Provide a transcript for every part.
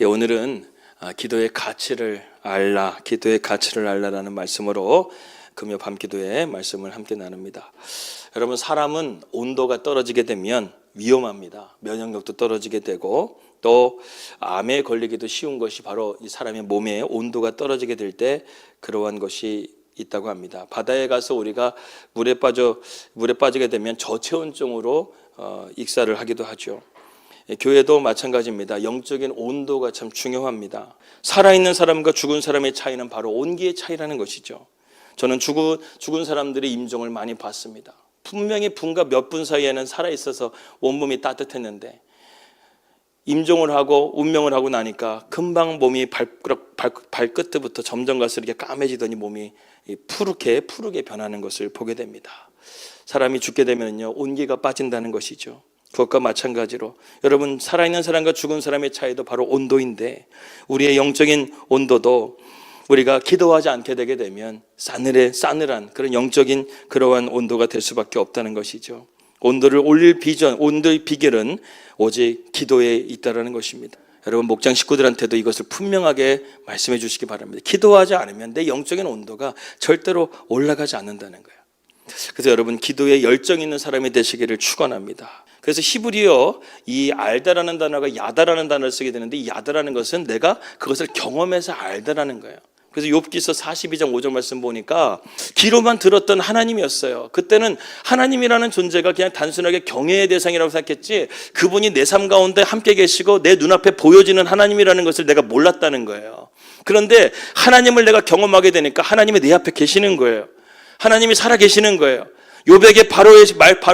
오늘은 기도의 가치를 알라, 기도의 가치를 알라라는 말씀으로 금요 밤기도의 말씀을 함께 나눕니다. 여러분, 사람은 온도가 떨어지게 되면 위험합니다. 면역력도 떨어지게 되고 또 암에 걸리기도 쉬운 것이 바로 이 사람의 몸의 온도가 떨어지게 될 때 그러한 것이 있다고 합니다. 바다에 가서 우리가 물에 빠지게 되면 저체온증으로 익사를 하기도 하죠. 교회도 마찬가지입니다. 영적인 온도가 참 중요합니다. 살아있는 사람과 죽은 사람의 차이는 바로 온기의 차이라는 것이죠. 저는 죽은 사람들의 임종을 많이 봤습니다. 분명히 분과 몇 분 사이에는 살아있어서 온몸이 따뜻했는데 임종을 하고 운명을 하고 나니까 금방 몸이 발끝부터 점점 갈수록 이렇게 까매지더니 몸이 푸르게 변하는 것을 보게 됩니다. 사람이 죽게 되면요, 온기가 빠진다는 것이죠. 그것과 마찬가지로 여러분, 살아있는 사람과 죽은 사람의 차이도 바로 온도인데 우리의 영적인 온도도 우리가 기도하지 않게 되게 되면 싸늘한 그런 영적인 그러한 온도가 될 수밖에 없다는 것이죠. 온도를 올릴 온도의 비결은 오직 기도에 있다는 것입니다. 여러분, 목장 식구들한테도 이것을 분명하게 말씀해 주시기 바랍니다. 기도하지 않으면 내 영적인 온도가 절대로 올라가지 않는다는 거예요. 그래서 여러분, 기도에 열정 있는 사람이 되시기를 축원합니다. 그래서 히브리어 이 알다라는 단어가 야다라는 단어를 쓰게 되는데, 이 야다라는 것은 내가 그것을 경험해서 알다라는 거예요. 그래서 욥기서 42장 5절 말씀 보니까 귀로만 들었던 하나님이었어요. 그때는 하나님이라는 존재가 그냥 단순하게 경외의 대상이라고 생각했지, 그분이 내 삶 가운데 함께 계시고 내 눈앞에 보여지는 하나님이라는 것을 내가 몰랐다는 거예요. 그런데 하나님을 내가 경험하게 되니까 하나님이 내 앞에 계시는 거예요. 하나님이 살아 계시는 거예요. 욥에게 바로에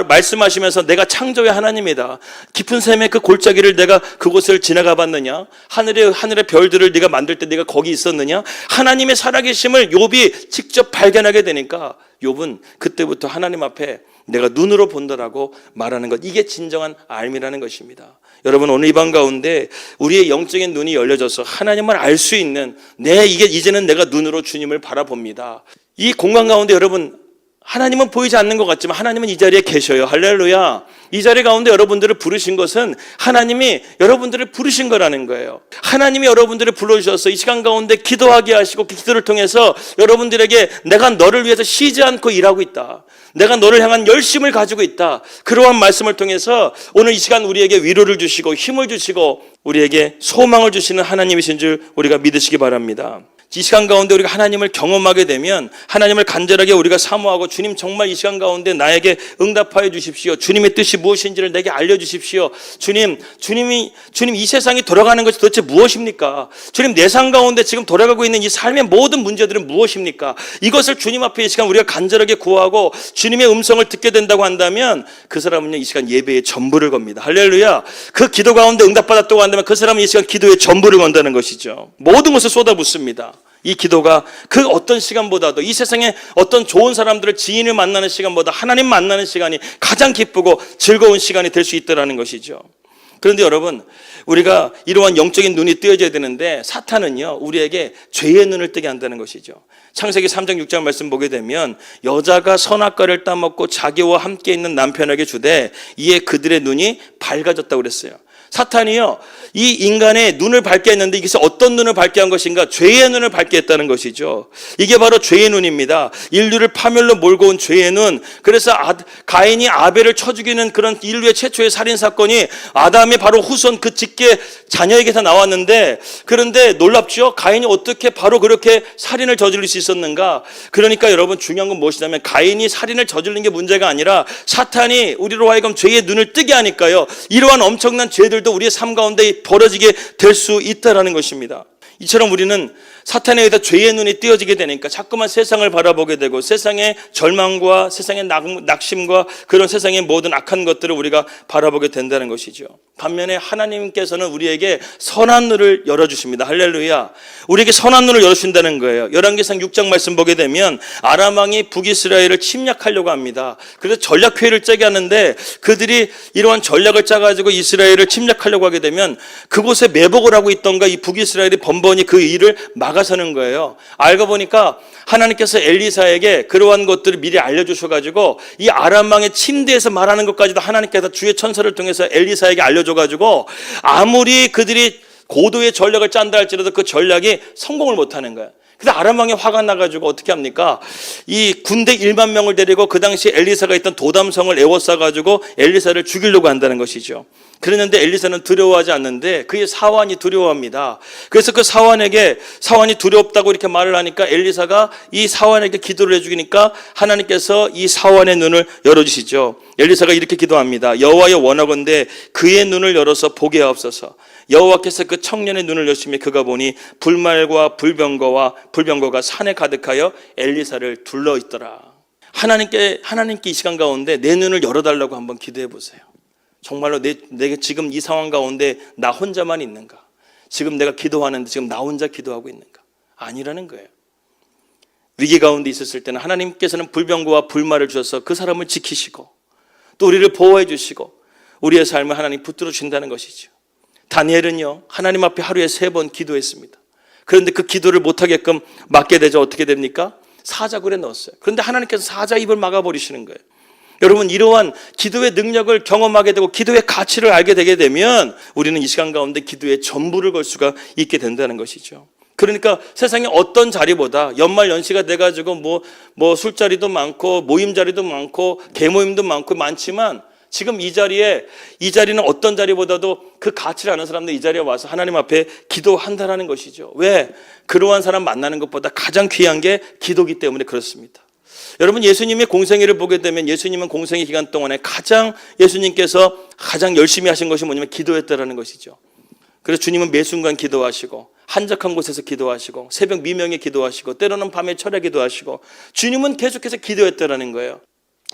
말씀하시면서 내가 창조의 하나님이다. 깊은 샘의 그 골짜기를 내가 그곳을 지나가 봤느냐? 하늘의 별들을 네가 만들 때 네가 거기 있었느냐? 하나님의 살아계심을 욥이 직접 발견하게 되니까 욥은 그때부터 하나님 앞에 내가 눈으로 본다라고 말하는 것, 이게 진정한 알미라는 것입니다. 여러분, 오늘 이 밤 가운데 우리의 영적인 눈이 열려져서 하나님을 알 수 있는 이제는 내가 눈으로 주님을 바라봅니다. 이 공간 가운데 여러분, 하나님은 보이지 않는 것 같지만 하나님은 이 자리에 계셔요. 할렐루야. 이 자리 가운데 여러분들을 부르신 것은 하나님이 여러분들을 부르신 거라는 거예요. 하나님이 여러분들을 불러주셔서 이 시간 가운데 기도하게 하시고 기도를 통해서 여러분들에게 내가 너를 위해서 쉬지 않고 일하고 있다, 내가 너를 향한 열심을 가지고 있다, 그러한 말씀을 통해서 오늘 이 시간 우리에게 위로를 주시고 힘을 주시고 우리에게 소망을 주시는 하나님이신 줄 우리가 믿으시기 바랍니다. 이 시간 가운데 우리가 하나님을 경험하게 되면 하나님을 간절하게 우리가 사모하고, 주님 정말 이 시간 가운데 나에게 응답하여 주십시오. 주님의 뜻이 무엇인지를 내게 알려주십시오. 주님 이 세상이 돌아가는 것이 도대체 무엇입니까? 주님, 내 삶 가운데 지금 돌아가고 있는 이 삶의 모든 문제들은 무엇입니까? 이것을 주님 앞에 이 시간 우리가 간절하게 구하고 주님의 음성을 듣게 된다고 한다면 그 사람은요, 이 시간 예배에 전부를 겁니다. 할렐루야. 그 기도 가운데 응답받았다고 한다면 그 사람은 이 시간 기도에 전부를 건다는 것이죠. 모든 것을 쏟아붓습니다. 이 기도가 그 어떤 시간보다도, 이 세상에 어떤 좋은 사람들을, 지인을 만나는 시간보다 하나님 만나는 시간이 가장 기쁘고 즐거운 시간이 될 수 있다는 것이죠. 그런데 여러분, 우리가 이러한 영적인 눈이 뜨여져야 되는데 사탄은요, 우리에게 죄의 눈을 뜨게 한다는 것이죠. 창세기 3장 6장 말씀 보게 되면 여자가 선악과를 따먹고 자기와 함께 있는 남편에게 주되 이에 그들의 눈이 밝아졌다고 그랬어요. 사탄이요, 이 인간의 눈을 밝게 했는데 이것이 어떤 눈을 밝게 한 것인가? 죄의 눈을 밝게 했다는 것이죠. 이게 바로 죄의 눈입니다. 인류를 파멸로 몰고 온 죄의 눈. 그래서 가인이 아벨을 쳐 죽이는 그런 인류의 최초의 살인사건이 아담의 바로 후손 그 직계 자녀에게서 나왔는데, 그런데 놀랍죠? 가인이 어떻게 바로 그렇게 살인을 저지를 수 있었는가? 그러니까 여러분, 중요한 건 무엇이냐면 가인이 살인을 저지른 게 문제가 아니라 사탄이 우리로 하여금 죄의 눈을 뜨게 하니까요, 이러한 엄청난 죄들도 우리의 삶 가운데 벌어지게 될 수 있다는 것입니다. 이처럼 우리는 사탄에 의해서 죄의 눈이 띄어지게 되니까 자꾸만 세상을 바라보게 되고 세상의 절망과 세상의 낙심과 그런 세상의 모든 악한 것들을 우리가 바라보게 된다는 것이죠. 반면에 하나님께서는 우리에게 선한 눈을 열어주십니다. 할렐루야. 우리에게 선한 눈을 열어주신다는 거예요. 열왕기상 6장 말씀 보게 되면 아람 왕이 북이스라엘을 침략하려고 합니다. 그래서 전략회의를 짜게 하는데 그들이 이러한 전략을 짜가지고 이스라엘을 침략하려고 하게 되면 그곳에 매복을 하고 있던가 이 북이스라엘이 번번이 그 일을 막아서는 거예요. 알고 보니까 하나님께서 엘리사에게 그러한 것들을 미리 알려주셔가지고 이 아람 왕의 침대에서 말하는 것까지도 하나님께서 주의 천사를 통해서 엘리사에게 알려줘가지고 아무리 그들이 고도의 전략을 짠다 할지라도 그 전략이 성공을 못하는 거야. 그래서 아람 왕이 화가 나가지고 어떻게 합니까? 이 군대 1만 명을 데리고 그 당시 엘리사가 있던 도담성을 에워싸가지고 엘리사를 죽이려고 한다는 것이죠. 그랬는데 엘리사는 두려워하지 않는데 그의 사환이 두려워합니다. 그래서 그 사환이 두렵다고 이렇게 말을 하니까 엘리사가 이 사환에게 기도를 해주니까 하나님께서 이 사환의 눈을 열어주시죠. 엘리사가 이렇게 기도합니다. 여호와여 원하건대 그의 눈을 열어서 보게 하옵소서. 여호와께서 그 청년의 눈을 여시며 그가 보니 불말과 불병거가 산에 가득하여 엘리사를 둘러있더라. 하나님께 이 시간 가운데 내 눈을 열어달라고 한번 기도해 보세요. 정말로 내가 지금 이 상황 가운데 나 혼자만 있는가? 지금 내가 기도하는데 지금 나 혼자 기도하고 있는가? 아니라는 거예요. 위기 가운데 있었을 때는 하나님께서는 불병거와 불말을 주셔서 그 사람을 지키시고 또 우리를 보호해 주시고 우리의 삶을 하나님 붙들어 주신다는 것이죠. 다니엘은요, 하나님 앞에 하루에 3번 기도했습니다. 그런데 그 기도를 못하게끔 막게 되죠. 어떻게 됩니까? 사자굴에 넣었어요. 그런데 하나님께서 사자 입을 막아버리시는 거예요. 여러분, 이러한 기도의 능력을 경험하게 되고 기도의 가치를 알게 되게 되면 우리는 이 시간 가운데 기도의 전부를 걸 수가 있게 된다는 것이죠. 그러니까 세상에 어떤 자리보다 연말 연시가 돼가지고 뭐 술자리도 많고 모임 자리도 많고 개모임도 많지만 지금 이 자리는 어떤 자리보다도 그 가치를 아는 사람들 이 자리에 와서 하나님 앞에 기도한다라는 것이죠. 왜? 그러한 사람 만나는 것보다 가장 귀한 게 기도기 때문에 그렇습니다. 여러분, 예수님의 공생애를 보게 되면 예수님은 공생애 기간 동안에 예수님께서 가장 열심히 하신 것이 뭐냐면 기도했다라는 것이죠. 그래서 주님은 매 순간 기도하시고 한적한 곳에서 기도하시고 새벽 미명에 기도하시고 때로는 밤에 철야 기도하시고 주님은 계속해서 기도했다라는 거예요.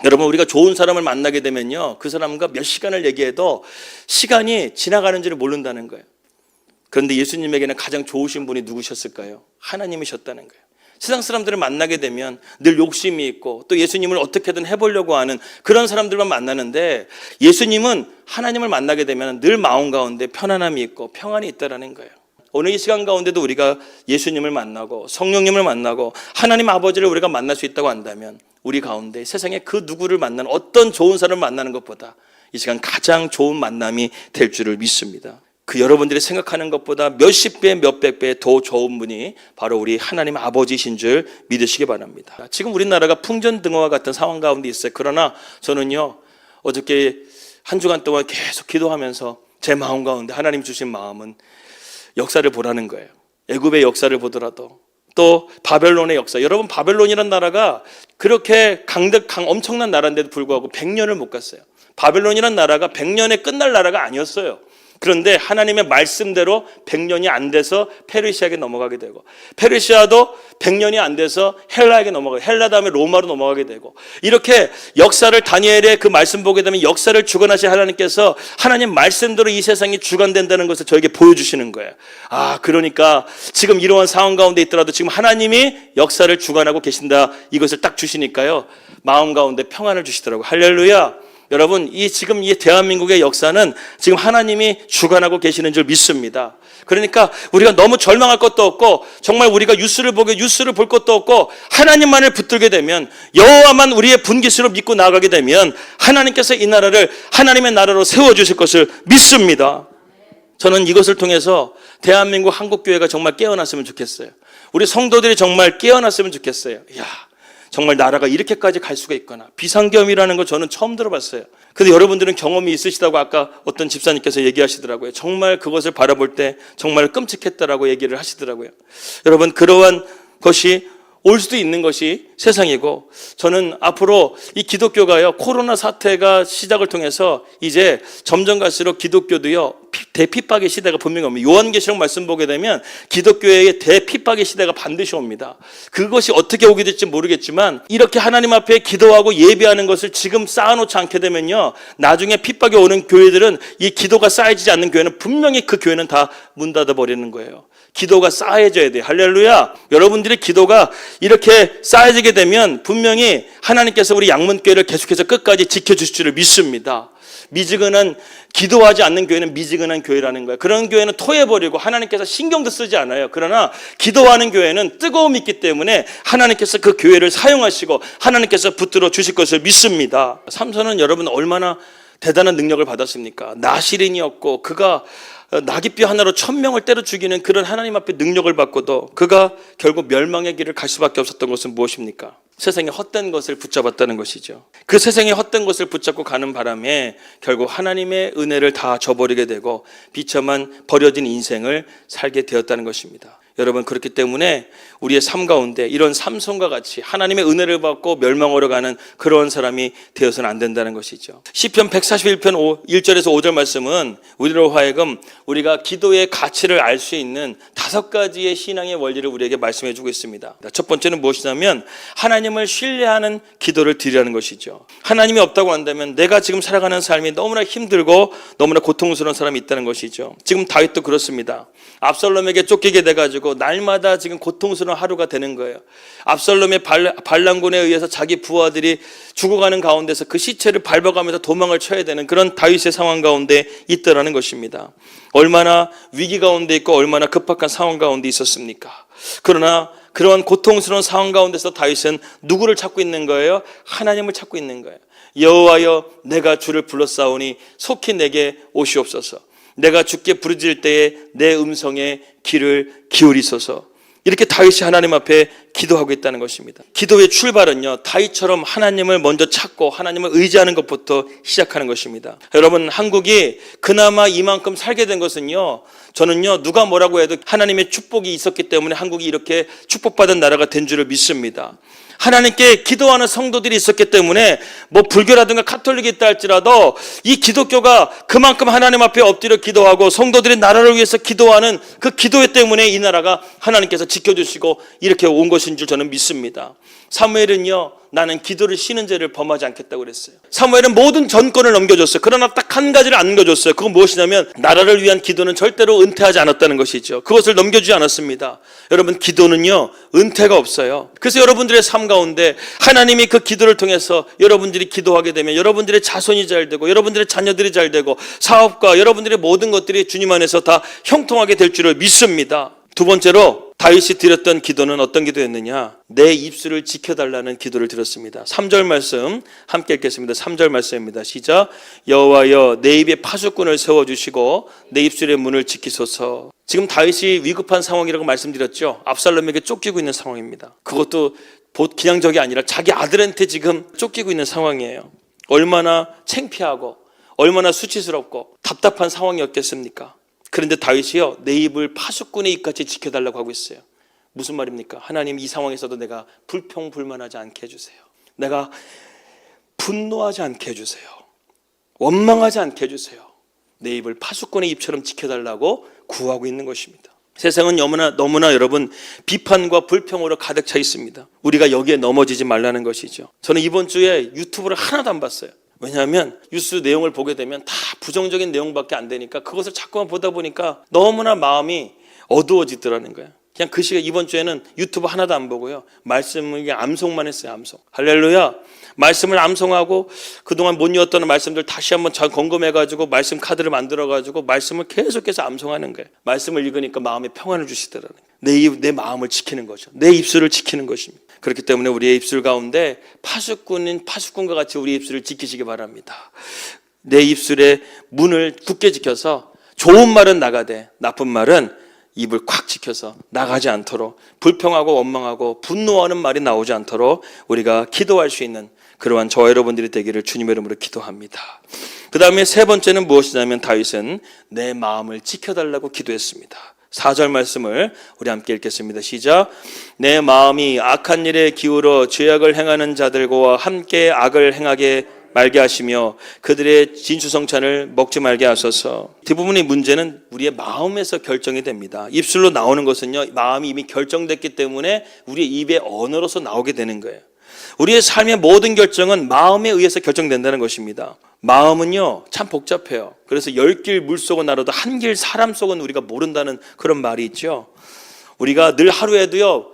여러분, 우리가 좋은 사람을 만나게 되면요, 그 사람과 몇 시간을 얘기해도 시간이 지나가는 줄을 모른다는 거예요. 그런데 예수님에게는 가장 좋으신 분이 누구셨을까요? 하나님이셨다는 거예요. 세상 사람들을 만나게 되면 늘 욕심이 있고 또 예수님을 어떻게든 해보려고 하는 그런 사람들만 만나는데 예수님은 하나님을 만나게 되면 늘 마음 가운데 편안함이 있고 평안이 있다라는 거예요. 오늘 이 시간 가운데도 우리가 예수님을 만나고 성령님을 만나고 하나님 아버지를 우리가 만날 수 있다고 한다면 우리 가운데 세상에 그 누구를 만나는 어떤 좋은 사람을 만나는 것보다 이 시간 가장 좋은 만남이 될 줄을 믿습니다. 그 여러분들이 생각하는 것보다 몇십 배, 몇백 배 더 좋은 분이 바로 우리 하나님 아버지이신 줄 믿으시기 바랍니다. 지금 우리나라가 풍전등화와 같은 상황 가운데 있어요. 그러나 저는요, 어저께 한 주간 동안 계속 기도하면서 제 마음 가운데 하나님 주신 마음은 역사를 보라는 거예요. 애굽의 역사를 보더라도 또 바벨론의 역사. 여러분, 바벨론이라는 나라가 그렇게 엄청난 나라인데도 불구하고 100년을 못 갔어요. 바벨론이라는 나라가 100년에 끝날 나라가 아니었어요. 그런데 하나님의 말씀대로 100년이 안 돼서 페르시아에게 넘어가게 되고 페르시아도 100년이 안 돼서 헬라에게 넘어가고 헬라 다음에 로마로 넘어가게 되고 이렇게 역사를 다니엘의 그 말씀 보게 되면 역사를 주관하신 하나님께서 하나님 말씀대로 이 세상이 주관된다는 것을 저에게 보여주시는 거예요. 그러니까 지금 이러한 상황 가운데 있더라도 지금 하나님이 역사를 주관하고 계신다 이것을 딱 주시니까요, 마음 가운데 평안을 주시더라고요. 할렐루야. 여러분, 지금 이 대한민국의 역사는 지금 하나님이 주관하고 계시는 줄 믿습니다. 그러니까 우리가 너무 절망할 것도 없고 정말 우리가 뉴스를 볼 것도 없고 하나님만을 붙들게 되면 여호와만 우리의 분깃으로 믿고 나아가게 되면 하나님께서 이 나라를 하나님의 나라로 세워주실 것을 믿습니다. 저는 이것을 통해서 대한민국 한국교회가 정말 깨어났으면 좋겠어요. 우리 성도들이 정말 깨어났으면 좋겠어요. 정말 나라가 이렇게까지 갈 수가 있구나. 비상계엄이라는 거 저는 처음 들어봤어요. 근데 여러분들은 경험이 있으시다고 아까 어떤 집사님께서 얘기하시더라고요. 정말 그것을 바라볼 때 정말 끔찍했다라고 얘기를 하시더라고요. 여러분, 그러한 것이 올 수도 있는 것이 세상이고, 저는 앞으로 이 기독교가요, 코로나 사태가 시작을 통해서 이제 점점 갈수록 기독교도요, 대핍박의 시대가 분명히 옵니다. 요한계시록 말씀 보게 되면 기독교의 대핍박의 시대가 반드시 옵니다. 그것이 어떻게 오게 될지 모르겠지만 이렇게 하나님 앞에 기도하고 예배하는 것을 지금 쌓아놓지 않게 되면요, 나중에 핍박이 오는 교회들은 이 기도가 쌓여지지 않는 교회는 분명히 그 교회는 다 문 닫아버리는 거예요. 기도가 쌓여져야 돼요. 할렐루야. 여러분들의 기도가 이렇게 쌓여지게 되면 분명히 하나님께서 우리 양문교회를 계속해서 끝까지 지켜주실 줄을 믿습니다. 미지근한 기도하지 않는 교회는 미지근한 교회라는 거예요. 그런 교회는 토해버리고 하나님께서 신경도 쓰지 않아요. 그러나 기도하는 교회는 뜨거움이 있기 때문에 하나님께서 그 교회를 사용하시고 하나님께서 붙들어 주실 것을 믿습니다. 삼손은 여러분 얼마나 대단한 능력을 받았습니까? 나실인이었고 그가 나귀뼈 하나로 1000명을 때려 죽이는 그런 하나님 앞에 능력을 받고도 그가 결국 멸망의 길을 갈 수밖에 없었던 것은 무엇입니까? 세상의 헛된 것을 붙잡았다는 것이죠. 그 세상의 헛된 것을 붙잡고 가는 바람에 결국 하나님의 은혜를 다 저버리게 되고 비참한 버려진 인생을 살게 되었다는 것입니다. 여러분, 그렇기 때문에 우리의 삶 가운데 이런 삼손과 같이 하나님의 은혜를 받고 멸망으로 가는 그런 사람이 되어서는 안 된다는 것이죠. 시편 141편 1절에서 5절 말씀은 우리로 하여금 우리가 기도의 가치를 알 수 있는 5가지의 신앙의 원리를 우리에게 말씀해 주고 있습니다. 첫 번째는 무엇이냐면 하나님을 신뢰하는 기도를 드리라는 것이죠. 하나님이 없다고 한다면 내가 지금 살아가는 삶이 너무나 힘들고 너무나 고통스러운 사람이 있다는 것이죠. 지금 다윗도 그렇습니다. 압살롬에게 쫓기게 돼가지고 날마다 지금 고통스러운 하루가 되는 거예요. 압살롬의 반란군에 의해서 자기 부하들이 죽어가는 가운데서 그 시체를 밟아가면서 도망을 쳐야 되는 그런 다윗의 상황 가운데 있더라는 것입니다. 얼마나 위기 가운데 있고 얼마나 급박한 상황 가운데 있었습니까? 그러나 그러한 고통스러운 상황 가운데서 다윗은 누구를 찾고 있는 거예요? 하나님을 찾고 있는 거예요. 여호와여, 내가 주를 불렀사오니 속히 내게 오시옵소서. 내가 주께 부르짖을 때에 내 음성에 귀를 기울이소서. 이렇게 다윗이 하나님 앞에 기도하고 있다는 것입니다. 기도의 출발은요, 다윗처럼 하나님을 먼저 찾고 하나님을 의지하는 것부터 시작하는 것입니다. 여러분, 한국이 그나마 이만큼 살게 된 것은요, 저는요, 누가 뭐라고 해도 하나님의 축복이 있었기 때문에 한국이 이렇게 축복받은 나라가 된 줄을 믿습니다. 하나님께 기도하는 성도들이 있었기 때문에 뭐 불교라든가 카톨릭이 있다 할지라도 이 기독교가 그만큼 하나님 앞에 엎드려 기도하고 성도들이 나라를 위해서 기도하는 그 기도 때문에 이 나라가 하나님께서 지켜주시고 이렇게 온 것인 줄 저는 믿습니다. 사무엘은요, 나는 기도를 쉬는 죄를 범하지 않겠다고 그랬어요. 사무엘은 모든 전권을 넘겨줬어요. 그러나 딱 한 가지를 안 넘겨줬어요. 그건 무엇이냐면 나라를 위한 기도는 절대로 은퇴하지 않았다는 것이죠. 그것을 넘겨주지 않았습니다. 여러분, 기도는요, 은퇴가 없어요. 그래서 여러분들의 삶 가운데 하나님이 그 기도를 통해서 여러분들이 기도하게 되면 여러분들의 자손이 잘 되고 여러분들의 자녀들이 잘 되고 사업과 여러분들의 모든 것들이 주님 안에서 다 형통하게 될 줄을 믿습니다. 두 번째로 다윗이 드렸던 기도는 어떤 기도였느냐? 내 입술을 지켜달라는 기도를 드렸습니다. 3절 말씀 함께 읽겠습니다. 3절 말씀입니다. 시작. 여호와여, 내 입에 파수꾼을 세워주시고 내 입술의 문을 지키소서. 지금 다윗이 위급한 상황이라고 말씀드렸죠. 압살롬에게 쫓기고 있는 상황입니다. 그것도 그냥 적이 아니라 자기 아들한테 지금 쫓기고 있는 상황이에요. 얼마나 창피하고 얼마나 수치스럽고 답답한 상황이었겠습니까? 그런데 다윗이요, 내 입을 파수꾼의 입같이 지켜달라고 하고 있어요. 무슨 말입니까? 하나님, 이 상황에서도 내가 불평불만하지 않게 해주세요. 내가 분노하지 않게 해주세요. 원망하지 않게 해주세요. 내 입을 파수꾼의 입처럼 지켜달라고 구하고 있는 것입니다. 세상은 너무나 여러분 비판과 불평으로 가득 차 있습니다. 우리가 여기에 넘어지지 말라는 것이죠. 저는 이번 주에 유튜브를 하나도 안 봤어요. 왜냐하면 뉴스 내용을 보게 되면 다 부정적인 내용밖에 안 되니까 그것을 자꾸만 보다 보니까 너무나 마음이 어두워지더라는 거예요. 그냥 그 시간 이번 주에는 유튜브 하나도 안 보고요, 말씀을 암송만 했어요. 암송. 할렐루야. 말씀을 암송하고 그동안 못 읽었던 말씀들 다시 한번 잘 점검해가지고 말씀 카드를 만들어가지고 말씀을 계속해서 암송하는 거예요. 말씀을 읽으니까 마음에 평안을 주시더라는 거예요. 내 마음을 지키는 거죠. 내 입술을 지키는 것입니다. 그렇기 때문에 우리의 입술 가운데 파수꾼과 같이 우리의 입술을 지키시기 바랍니다. 내 입술의 문을 굳게 지켜서 좋은 말은 나가되 나쁜 말은 입을 콱 지켜서 나가지 않도록, 불평하고 원망하고 분노하는 말이 나오지 않도록 우리가 기도할 수 있는 그러한 저와 여러분들이 되기를 주님의 이름으로 기도합니다. 그 다음에 세 번째는 무엇이냐면 다윗은 내 마음을 지켜달라고 기도했습니다. 4절 말씀을 우리 함께 읽겠습니다. 시작. 내 마음이 악한 일에 기울어 죄악을 행하는 자들과 함께 악을 행하게 말게 하시며 그들의 진수성찬을 먹지 말게 하소서. 대부분의 문제는 우리의 마음에서 결정이 됩니다. 입술로 나오는 것은요, 마음이 이미 결정됐기 때문에 우리의 입의 언어로서 나오게 되는 거예요. 우리의 삶의 모든 결정은 마음에 의해서 결정된다는 것입니다. 마음은요, 참 복잡해요. 그래서 10길 물속은 알아도 한 길 사람 속은 우리가 모른다는 그런 말이 있죠. 우리가 늘 하루에도요,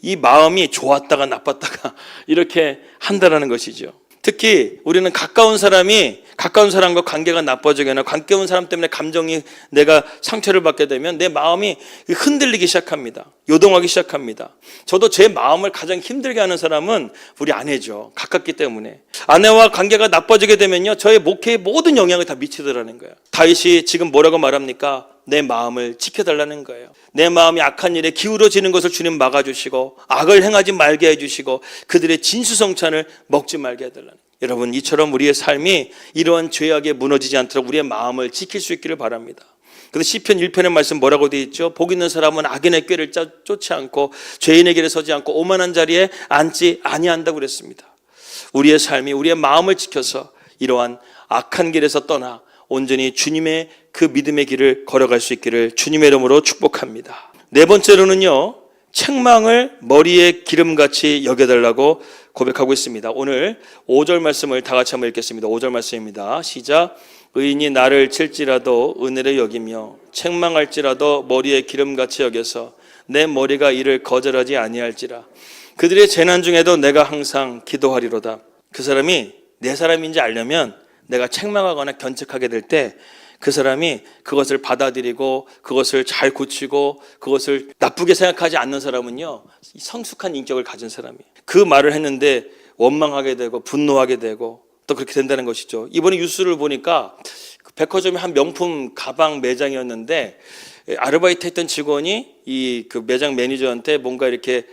이 마음이 좋았다가 나빴다가 이렇게 한다라는 것이죠. 특히 우리는 가까운 사람과 관계가 나빠지거나 가까운 사람 때문에 감정이 내가 상처를 받게 되면 내 마음이 흔들리기 시작합니다. 요동하기 시작합니다. 저도 제 마음을 가장 힘들게 하는 사람은 우리 아내죠. 가깝기 때문에. 아내와 관계가 나빠지게 되면요, 저의 목회에 모든 영향을 다 미치더라는 거예요. 다윗이 지금 뭐라고 말합니까? 내 마음을 지켜달라는 거예요. 내 마음이 악한 일에 기울어지는 것을 주님 막아주시고, 악을 행하지 말게 해주시고, 그들의 진수성찬을 먹지 말게 해달라는 거예요. 여러분, 이처럼 우리의 삶이 이러한 죄악에 무너지지 않도록 우리의 마음을 지킬 수 있기를 바랍니다. 그래서 시편 1편의 말씀 뭐라고 되어 있죠? 복 있는 사람은 악인의 꾀를 쫓지 않고 죄인의 길에 서지 않고 오만한 자리에 앉지 아니한다고 그랬습니다. 우리의 삶이 우리의 마음을 지켜서 이러한 악한 길에서 떠나 온전히 주님의 그 믿음의 길을 걸어갈 수 있기를 주님의 이름으로 축복합니다. 네 번째로는요, 책망을 머리에 기름같이 여겨달라고 고백하고 있습니다. 오늘 5절 말씀을 다 같이 한번 읽겠습니다. 5절 말씀입니다. 시작. 의인이 나를 칠지라도 은혜로 여기며 책망할지라도 머리에 기름같이 여겨서 내 머리가 이를 거절하지 아니할지라. 그들의 재난 중에도 내가 항상 기도하리로다. 그 사람이 내 사람인지 알려면 내가 책망하거나 견책하게 될 때 그 사람이 그것을 받아들이고 그것을 잘 고치고 그것을 나쁘게 생각하지 않는 사람은요, 성숙한 인격을 가진 사람이에요. 그 말을 했는데 원망하게 되고 분노하게 되고 또 그렇게 된다는 것이죠. 이번에 뉴스를 보니까 백화점의 한 명품 가방 매장이었는데 아르바이트 했던 직원이 그 매장 매니저한테 뭔가 이렇게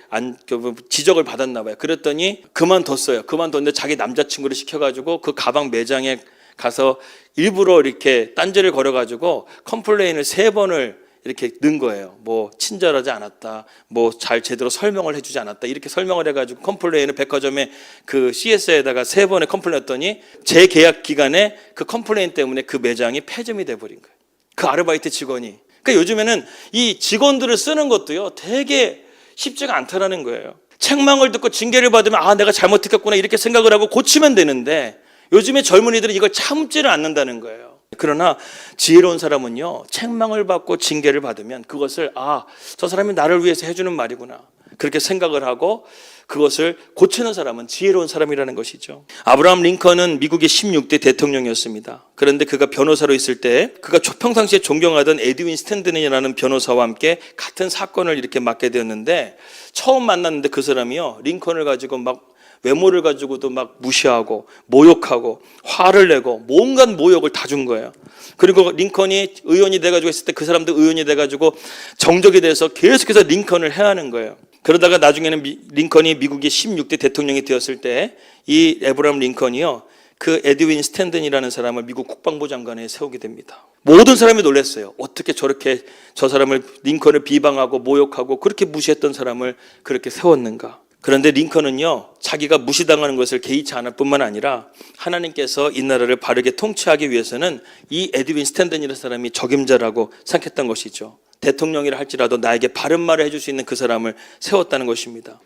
지적을 받았나 봐요. 그랬더니 그만뒀어요. 그만뒀는데 자기 남자친구를 시켜가지고 그 가방 매장에 가서 일부러 이렇게 딴지를 걸어가지고 컴플레인을 3번을 이렇게 넣은 거예요. 뭐 친절하지 않았다, 뭐 잘 제대로 설명을 해주지 않았다, 이렇게 설명을 해가지고 컴플레인을 백화점에 그 CS에다가 3번에 컴플레인 했더니 재계약 기간에 그 컴플레인 때문에 그 매장이 폐점이 돼버린 거예요. 그 아르바이트 직원이. 그러니까 요즘에는 이 직원들을 쓰는 것도요, 되게 쉽지가 않다라는 거예요. 책망을 듣고 징계를 받으면 아, 내가 잘못했겠구나 이렇게 생각을 하고 고치면 되는데 요즘에 젊은이들은 이걸 참지를 않는다는 거예요. 그러나 지혜로운 사람은요, 책망을 받고 징계를 받으면 그것을 아, 저 사람이 나를 위해서 해주는 말이구나 그렇게 생각을 하고 그것을 고치는 사람은 지혜로운 사람이라는 것이죠. 아브라함 링컨은 미국의 16대 대통령이었습니다. 그런데 그가 변호사로 있을 때 그가 평상시에 존경하던 에드윈 스탠든이라는 변호사와 함께 같은 사건을 이렇게 맡게 되었는데 처음 만났는데 그 사람이요, 링컨을 가지고 막 외모를 가지고도 막 무시하고 모욕하고 화를 내고 온갖 모욕을 다 준 거예요. 그리고 링컨이 의원이 돼가지고 있을 때 그 사람도 의원이 돼가지고 정적이 돼서 계속해서 링컨을 해하는 거예요. 그러다가 나중에는 링컨이 미국의 16대 대통령이 되었을 때 이 에브라함 링컨이요, 그 에드윈 스탠든이라는 사람을 미국 국방부 장관에 세우게 됩니다. 모든 사람이 놀랐어요. 어떻게 저렇게 저 사람을 링컨을 비방하고 모욕하고 그렇게 무시했던 사람을 그렇게 세웠는가. 그런데 링컨은요, 자기가 무시당하는 것을 개의치 않을 뿐만 아니라 하나님께서 이 나라를 바르게 통치하기 위해서는 이 에드윈 스탠든이라는 사람이 적임자라고 생각했던 것이죠. 대통령이라 할지라도 나에게 바른 말을 해줄 수 있는 그 사람을 세웠다는 것입니다.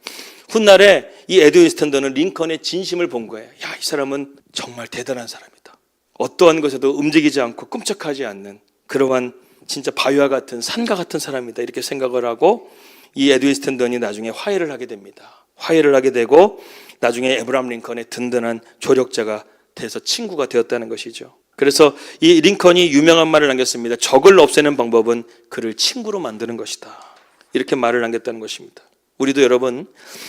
훗날에 이 에드윈 스탠든은 링컨의 진심을 본 거예요. 야, 이 사람은 정말 대단한 사람이다. 어떠한 것에도 움직이지 않고 끔찍하지 않는 그러한 진짜 바위와 같은 산과 같은 사람이다 이렇게 생각을 하고 이 에드윈 스탠든이 나중에 화해를 하게 됩니다. 화해를 하게 되고 나중에 에브라함 링컨의 든든한 조력자가 돼서 친구가 되었다는 것이죠. 그래서 이 링컨이 유명한 말을 남겼습니다. 적을 없애는 방법은 그를 친구로 만드는 것이다. 이렇게 말을 남겼다는 것입니다. 우리도 여러분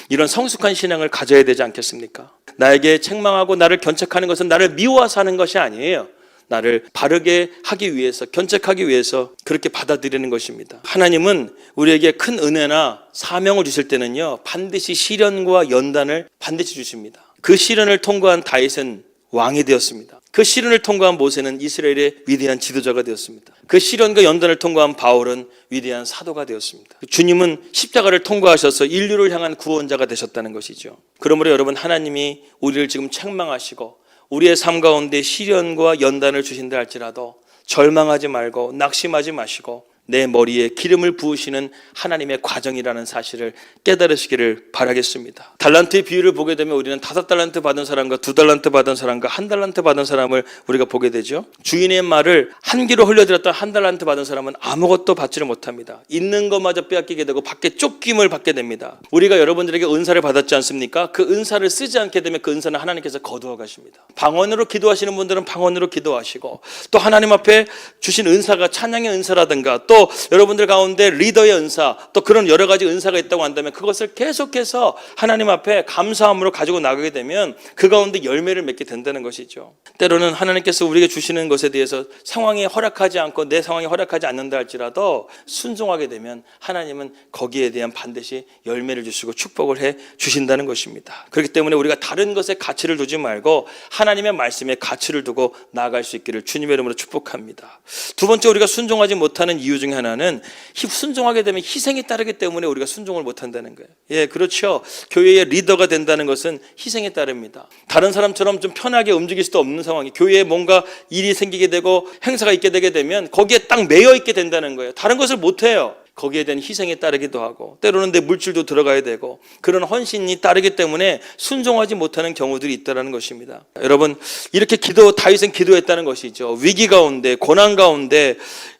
이런 성숙한 신앙을 가져야 되지 않겠습니까? 나에게 책망하고 나를 견책하는 것은 나를 미워서 하는 것이 아니에요. 나를 바르게 하기 위해서, 견책하기 위해서 그렇게 받아들이는 것입니다. 하나님은 우리에게 큰 은혜나 사명을 주실 때는요, 반드시 시련과 연단을 반드시 주십니다. 그 시련을 통과한 다윗은 왕이 되었습니다. 그 시련을 통과한 모세는 이스라엘의 위대한 지도자가 되었습니다. 그 시련과 연단을 통과한 바울은 위대한 사도가 되었습니다. 주님은 십자가를 통과하셔서 인류를 향한 구원자가 되셨다는 것이죠. 그러므로 여러분, 하나님이 우리를 지금 책망하시고 우리의 삶 가운데 시련과 연단을 주신다 할지라도 절망하지 말고 낙심하지 마시고 내 머리에 기름을 부으시는 하나님의 과정이라는 사실을 깨달으시기를 바라겠습니다. 달란트의 비유를 보게 되면 우리는 5달란트 받은 사람과 2달란트 받은 사람과 1달란트 받은 사람을 우리가 보게 되죠. 주인의 말을 한 귀로 흘려들었던 1달란트 받은 사람은 아무것도 받지를 못합니다. 있는 것마저 빼앗기게 되고 밖에 쫓김을 받게 됩니다. 우리가 여러분들에게 은사를 받았지 않습니까? 그 은사를 쓰지 않게 되면 그 은사는 하나님께서 거두어 가십니다. 방언으로 기도하시는 분들은 방언으로 기도하시고 또 하나님 앞에 주신 은사가 찬양의 은사라든가 또 또 여러분들 가운데 리더의 은사, 또 그런 여러 가지 은사가 있다고 한다면 그것을 계속해서 하나님 앞에 감사함으로 가지고 나가게 되면 그 가운데 열매를 맺게 된다는 것이죠. 때로는 하나님께서 우리에게 주시는 것에 대해서 상황이 허락하지 않고 내 상황이 허락하지 않는다 할지라도 순종하게 되면 하나님은 거기에 대한 반드시 열매를 주시고 축복을 해 주신다는 것입니다. 그렇기 때문에 우리가 다른 것에 가치를 두지 말고 하나님의 말씀에 가치를 두고 나아갈 수 있기를 주님의 이름으로 축복합니다. 두 번째, 우리가 순종하지 못하는 이유 중에 하나는 순종하게 되면 희생이 따르기 때문에 우리가 순종을 못한다는 거예요. 예, 그렇죠. 교회의 리더가 된다는 것은 희생이 따릅니다. 다른 사람처럼 좀 편하게 움직일 수도 없는 상황이, 교회에 뭔가 일이 생기게 되고 행사가 있게 되게 되면 거기에 딱 매여 있게 된다는 거예요. 다른 것을 못해요. 거기에 대한 희생이 따르기도 하고 때로는 내 물질도 들어가야 되고 그런 헌신이 따르기 때문에 순종하지 못하는 경우들이 있다는 것입니다. 여러분, 이렇게 다윗은 기도했다는 것이죠. 위기 가운데, 고난 가운데,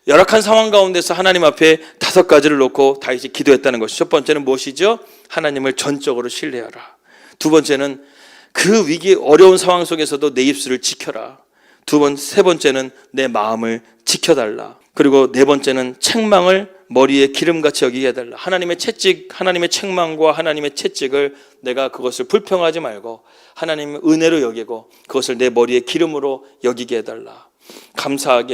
열악한 상황 가운데서 하나님 앞에 5가지를 놓고 다윗이 기도했다는 것이죠. 첫 번째는 무엇이죠? 하나님을 전적으로 신뢰하라. 두 번째는 그 위기 어려운 상황 속에서도 내 입술을 지켜라. 세 번째는 내 마음을 지켜달라. 그리고 네 번째는 책망을 머리에 기름같이 여기게 해달라. 하나님의 채찍, 하나님의 책망과 하나님의 채찍을 내가 그것을 불평하지 말고 하나님의 은혜로 여기고 그것을 내 머리에 기름으로 여기게 해달라.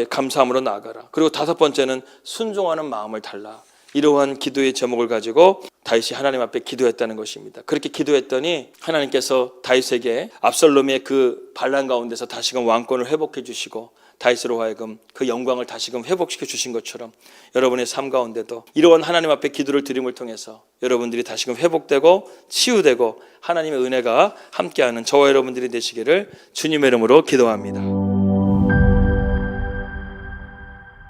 감사함으로 나아가라. 그리고 5번째는 순종하는 마음을 달라. 이러한 기도의 제목을 가지고 다윗이 하나님 앞에 기도했다는 것입니다. 그렇게 기도했더니 하나님께서 다윗에게 압살롬의 그 반란 가운데서 다시금 왕권을 회복해 주시고 다윗으로 하여금 그 영광을 다시금 회복시켜 주신 것처럼 여러분의 삶 가운데도 이러한 하나님 앞에 기도를 드림을 통해서 여러분들이 다시금 회복되고 치유되고 하나님의 은혜가 함께하는 저와 여러분들이 되시기를 주님의 이름으로 기도합니다.